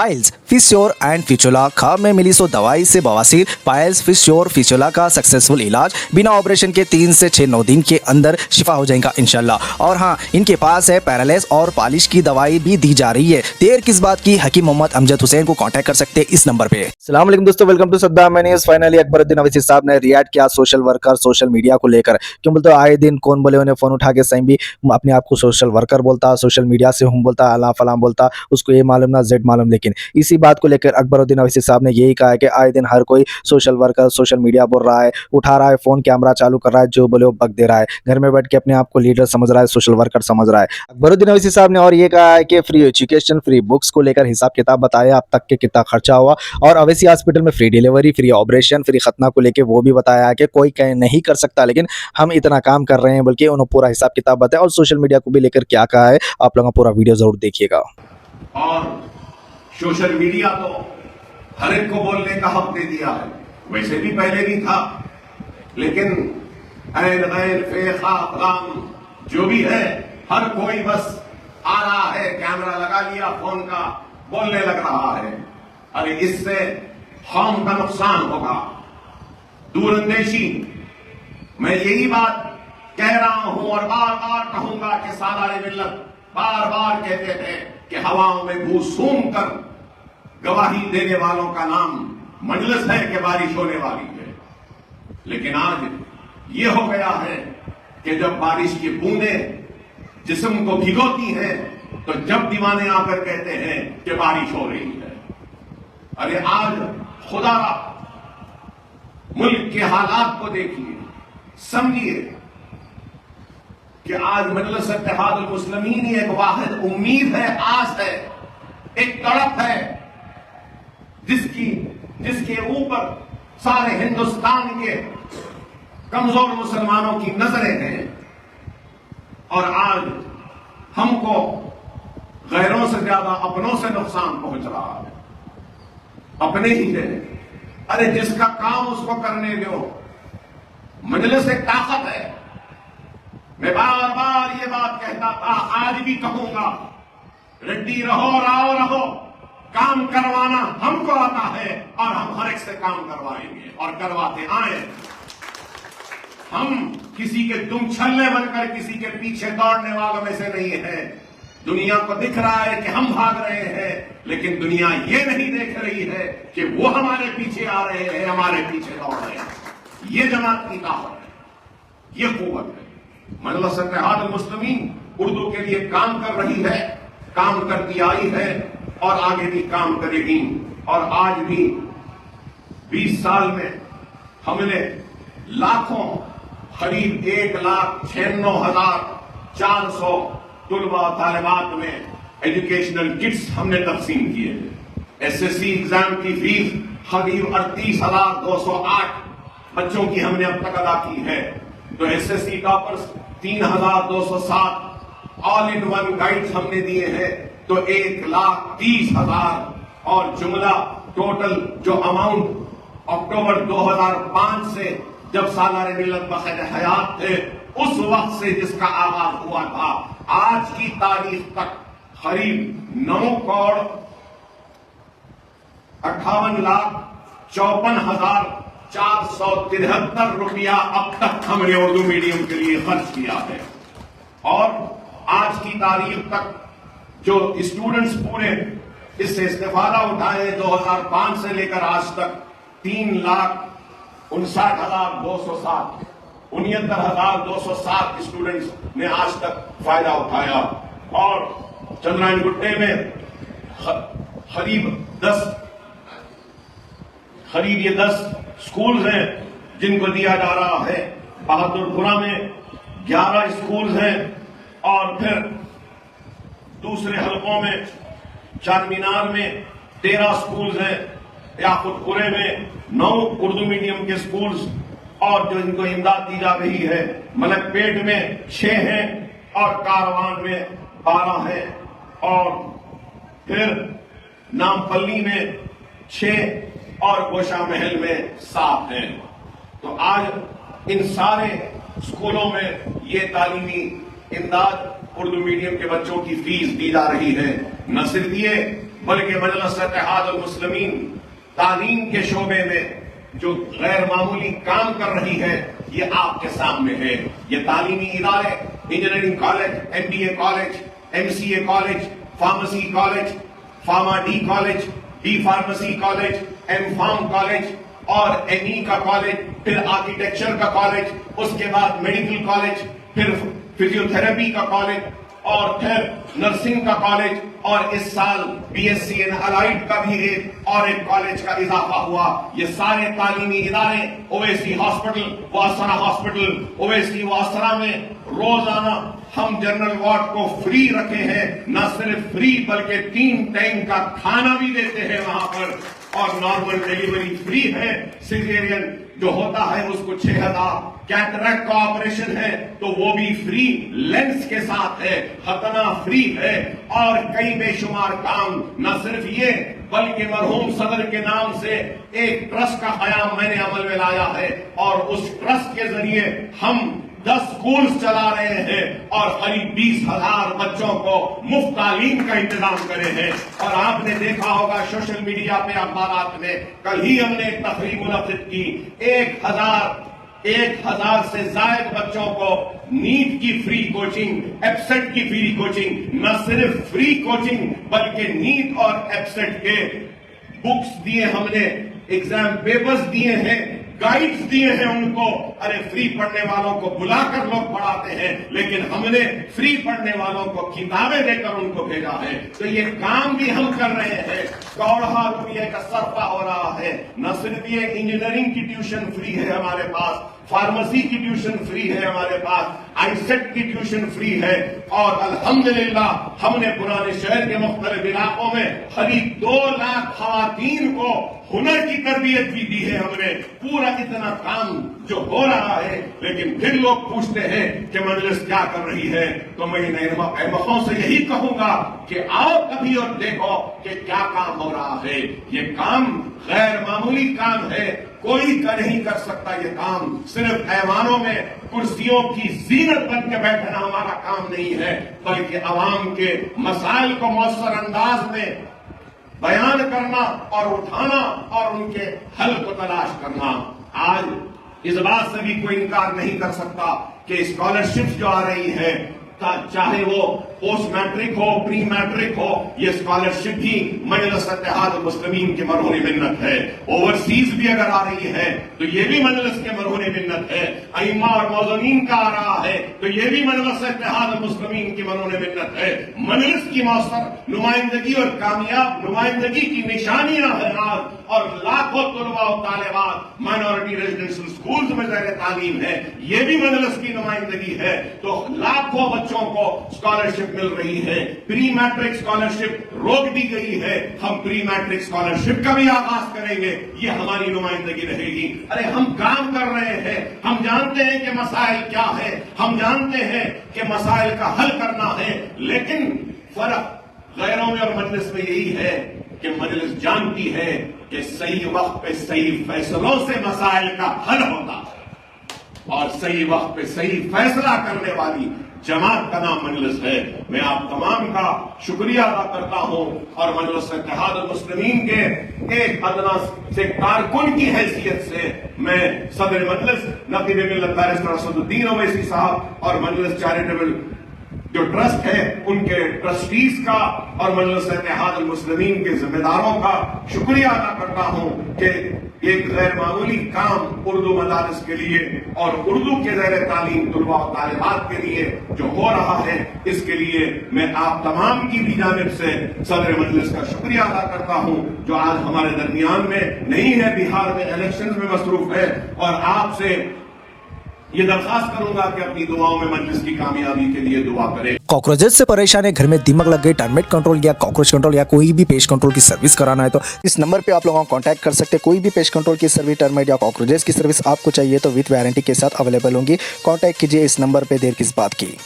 Piles, फिश्योर and फिचोला खाब में मिली सो दवाई से बवासीर, पाइल्स, फिश्योर, फिचोला का सक्सेसफुल इलाज बिना ऑपरेशन के 3 से 9 दिन के अंदर शिफा हो जाएगा इंशाल्लाह। और हाँ, इनके पास है पैरालिस और पालिश की दवाई भी दी जा रही है। देर किस बात की, हकीम मोहम्मद अमजद हुसैन को कांटेक्ट कर सकते हैं इस नंबर पे। अस्सलाम वालेकुम दोस्तों, welcome to Saddam news. Finally Akbaruddin Owaisi साहब ने रिएक्ट किया सोशल वर्कर, सोशल मीडिया को लेकर। क्यों बोलते हो, आए दिन कौन बोले उन्हें फोन उठा के सही भी अपने आप को सोशल वर्कर बोलता, सोशल मीडिया से हूँ बोलता, अला फलाम बोलता, उसको ये मालूम ना जेड मालूम। लेकिन इसी बात को लेकर अकबरुद्दीन अवैसी साहब ने यही कहा है कि आए दिन हर कोई सोशल वर्कर, सोशल मीडिया बोल रहा है, उठा रहा है फोन, कैमरा चालू कर रहा है, जो बोले वो बक दे रहा है, घर में बैठ के अपने आप को लीडर समझ रहा है, सोशल वर्कर समझ रहा है। अकबरुद्दीन अवैसी साहब ने और ये कहा है कि फ्री एजुकेशन, फ्री बुक्स को लेकर हिसाब किताब बताया, अब तक के कितना खर्चा हुआ, और अवैसी हॉस्पिटल में free delivery, free operation, free खतना को लेकर वो भी बताया है कि कोई नहीं कर सकता, लेकिन हम इतना काम कर रहे हैं, बल्कि उन्होंने पूरा हिसाब किताब बताया। और सोशल मीडिया को भी लेकर क्या कहा है, आप लोगों का पूरा वीडियो जरूर देखिएगा। और सोशल मीडिया तो हर एक को बोलने का हक दे दिया है, वैसे भी पहले भी था, लेकिन ऐन गैर फेखा फलाम जो भी है, हर कोई बस आ रहा है, कैमरा लगा लिया फोन का, बोलने लग रहा है। अरे इससे कौम का नुकसान होगा, दूरंदेशी। मैं यही बात कह रहा हूं और बार बार कहूंगा कि सालारे मिल्लत बार बार कहते थे कि हवाओं में भू सूंघ कर गवाही देने वालों का नाम मजलिस है कि बारिश होने वाली है। लेकिन आज ये हो गया है कि जब बारिश की बूंदें जिस्म को भिगोती हैं, तो जब दीवाने आकर कहते हैं कि बारिश हो रही है। अरे आज खुदा मुल्क के हालात को देखिए, समझिए कि आज मजलिस इत्तेहादुल मुस्लिमीन एक वाहिद उम्मीद है, आस है, एक तड़प है, जिसके ऊपर सारे हिंदुस्तान के कमजोर मुसलमानों की नजरें हैं। और आज हमको गैरों से ज्यादा अपनों से नुकसान पहुंच रहा है, अपने ही है। अरे जिसका काम उसको करने दो, मजलिस एक ताकत है। मैं बार बार ये बात कहता था, आज भी कहूंगा, रेड्डी रहो, राव रहो, काम करवाना हमको आता है और हम हर एक से काम करवाएंगे और करवाते आए। हम किसी के दुम छल्ले बनकर किसी के पीछे दौड़ने वालों में से नहीं है। दुनिया को दिख रहा है कि हम भाग रहे हैं, लेकिन दुनिया ये नहीं देख रही है कि वो हमारे पीछे आ रहे हैं, हमारे पीछे दौड़ रहे हैं। ये जमात की ताकत है, ये कुव्वत है। मजलिस इत्तेहादुल मुस्लिमीन उर्दू के लिए काम कर रही है, काम करती आई है और आगे भी काम करेगी। और आज भी 20 साल में हमने लाखों, करीब 1,96,400 तुलबा तालिबात में एजुकेशनल किट्स हमने तकसीम किए। एसएससी एग्जाम की फीस करीब 38,208 बच्चों की हमने अब तक अदा की है। तो SSC toppers 3,207 all in one guides हमने दिए हैं, तो 1,30,000 और जुमला टोटल जो अमाउंट अक्टूबर 2005 से जब सालारे मिल्लत बखैर हयात थे, उस वक्त से जिसका आगाज हुआ था, आज की तारीख तक करीब 9,58,54,473 रुपया अब तक हमने उर्दू मीडियम के लिए खर्च किया है। और आज की तारीख तक जो स्टूडेंट्स पूरे इससे इस्तेफादा उठाए 2005 से लेकर आज तक 3,59,207 69,207 स्टूडेंट्स ने आज तक फायदा उठाया। और चंद्रायन गुट्टे में करीब ये 10 स्कूल हैं जिनको दिया जा रहा है। बहादुरपुरा में 11 स्कूल हैं, और फिर दूसरे हलकों में चारमीनार में 13 स्कूल हैं, याकुतपुरे में 9 उर्दू मीडियम के स्कूल्स और जो इनको इमदाद दी जा रही है। मलकपेट में 6 हैं और कारवान में 12 हैं, और फिर नामपल्ली में 6 और गोशा महल में 7 हैं। तो आज इन सारे स्कूलों में ये तालीमी इमदाद उर्दू मीडियम के बच्चों की फीस दी जा रही है। न सिर्फ ये बल्कि मजलिस इत्तेहादुल मुस्लिमीन तालीम के शोबे में जो गैर मामूली काम कर रही है, ये आपके सामने है। ये तालीमी इदारे, engineering college, MBA college, MCA college, pharmacy college, pharma D college, D pharmacy college, M.Pharm college और ME का कॉलेज, फिर आर्किटेक्चर का कॉलेज, उसके बाद मेडिकल कॉलेज, फिर फिजियोथेरेपी का कॉलेज और फिर नर्सिंग का कॉलेज, और इस साल BSc इन अलाइड का भी एक कॉलेज का इजाफा हुआ। ये सारे तालीमी इदारे ओवैसी हॉस्पिटल, वासना हॉस्पिटल, ओवैसी वासना में रोजाना हम जनरल वार्ड को फ्री रखे हैं। न सिर्फ फ्री बल्कि 3 टाइम का खाना भी देते हैं वहां पर, और नॉर्मल डिलीवरी फ्री है। सिजेरियन जो होता है उसको 6,000, कैटरैक्ट का ऑपरेशन है तो वो भी फ्री लेंस के साथ है, खतना फ्री है। और कई बेशुमार काम, न सिर्फ ये बल्कि मरहूम सदर के नाम से एक ट्रस्ट का कयाम मैंने अमल में लाया है, और उस ट्रस्ट के जरिए हम 10 स्कूल्स चला रहे हैं और करीब 20,000 बच्चों को मुफ्त तालीम का इंतजाम करे हैं। और आपने देखा होगा सोशल मीडिया पे, अखबारात में, कल ही हमने एक तकरीब मुनक्किद की, 1,000 से ज्यादा बच्चों को नीट की फ्री कोचिंग, एब्सेट की फ्री कोचिंग, न सिर्फ फ्री कोचिंग बल्कि नीट और एब्सेट के बुक्स दिए हमने, एग्जाम पेपर्स दिए हैं, गाइड्स दिए हैं उनको। अरे फ्री पढ़ने वालों को बुलाकर लोग पढ़ाते हैं, लेकिन हमने फ्री पढ़ने वालों को किताबें देकर उनको भेजा है। तो ये काम भी हम कर रहे हैं। करोड़ों रुपये का सरफा हो रहा है। न सिर्फ ये इंजीनियरिंग की ट्यूशन फ्री है हमारे पास, फार्मेसी की ट्यूशन फ्री है हमारे पास, आईसेट की ट्यूशन फ्री है, और अल्हम्दुलिल्लाह हमने पुराने शहर के मुख्तलिफ इलाकों में करीब 2 लाख खवातीन को हुनर की तरबियत भी दी है हमने। पूरा इतना काम जो हो रहा है, लेकिन फिर लोग पूछते हैं कि मजलिस क्या कर रही है। तो मैं इन अहमकों से यही कहूंगा कि आओ कभी और देखो कि क्या काम हो रहा है। ये काम गैर मामूली काम है, कोई नहीं कर सकता ये काम। सिर्फ ऐवानों में कुर्सियों की जीनत बन के बैठना हमारा काम नहीं है, बल्कि अवाम के मसाइल को मौसर अंदाज में बयान करना और उठाना और उनके हल को तलाश करना। आज इस बात से भी कोई इनकार नहीं कर सकता कि स्कॉलरशिप्स जो आ रही है, चाहे वो पोस्ट मैट्रिक हो, प्री मैट्रिक हो, ये स्कॉलरशिप भी मजलिस इत्तेहादुल मुस्लिमीन की मरहून मिन्नत है। ओवरसीज भी अगर आ रही है तो ये भी मजलिस के मरहून मिन्नत है। अइम्मा और मौज़ूनीन का आ रहा है तो ये भी मजलिस इत्तेहादुल मुस्लिमीन की मरहून मिन्नत है। मजलिस की मौसर नुमाइंदगी और कामयाब नुमाइंदगी की निशानियां हैं आज, और लाखों तलबा और तालिबात माइनॉरिटी रेजिडेंशियल स्कूल्स में ज़ैर तालीम है, ये भी मजलिस की नुमाइंदगी है। तो लाखों बच्चों को स्कॉलरशिप मिल रही है। प्री मैट्रिक स्कॉलरशिप रोक दी गई है, हम प्री मैट्रिक स्कॉलरशिप का भी आगाज करेंगे, ये हमारी नुमाइंदगी रहेगी। अरे हम काम कर रहे हैं, हम जानते हैं कि मसाइल क्या है, हम जानते हैं कि मसाइल का हल करना है, लेकिन फर्क गैरों में और मजलिस में यही है कि मजलिस जानती है कि सही वक्त पे सही फैसलों से मसाइल का हल होता है, और सही वक्त पे सही फैसला करने वाली जमात का नाम मजलिस है। मैं आप तमाम का शुक्रिया अदा करता हूं, और मजलिस इत्तेहादुल मुस्लिमीन के एक अदना से कारकुन की हैसियत से मैं सदर मजलिस नकीब मिल्लत बैरिस्टर असदुद्दीन ओवैसी साहब और मजलिस चैरिटेबल जो ट्रस्ट है उनके ट्रस्टीज का और मजलिस इत्तेहादुल मुस्लिमीन के जिम्मेदारों का शुक्रिया अदा करता हूं कि एक गैर मामूली काम उर्दू मदारिस के लिए और उर्दू के ज़ैर तालीम तलबा और तालिबात के लिए जो हो रहा है, इसके लिए मैं आप तमाम की भी जानिब से सदर मजलिस का शुक्रिया अदा करता हूं, जो आज हमारे दरमियान में नहीं है, बिहार में इलेक्शन में मसरूफ है। और आपसे ये दरखास्त करूंगा कि अपनी दुआओं में मजलिस की कामयाबी के लिए दुआ करें। कॉकरोचेस से परेशान है, घर में दीमक लग गई, टर्मिट कंट्रोल या कॉकरोच कंट्रोल या कोई भी पेस्ट कंट्रोल की सर्विस कराना है तो इस नंबर पे आप लोगों को कांटेक्ट कर सकते हैं। कोई भी पेस्ट कंट्रोल की सर्विस, टर्मिट या कॉकरोचेस की सर्विस आपको चाहिए तो विद वारंटी के साथ अवेलेबल होंगी। कांटेक्ट कीजिए इस नंबर पे, देर किस बात की।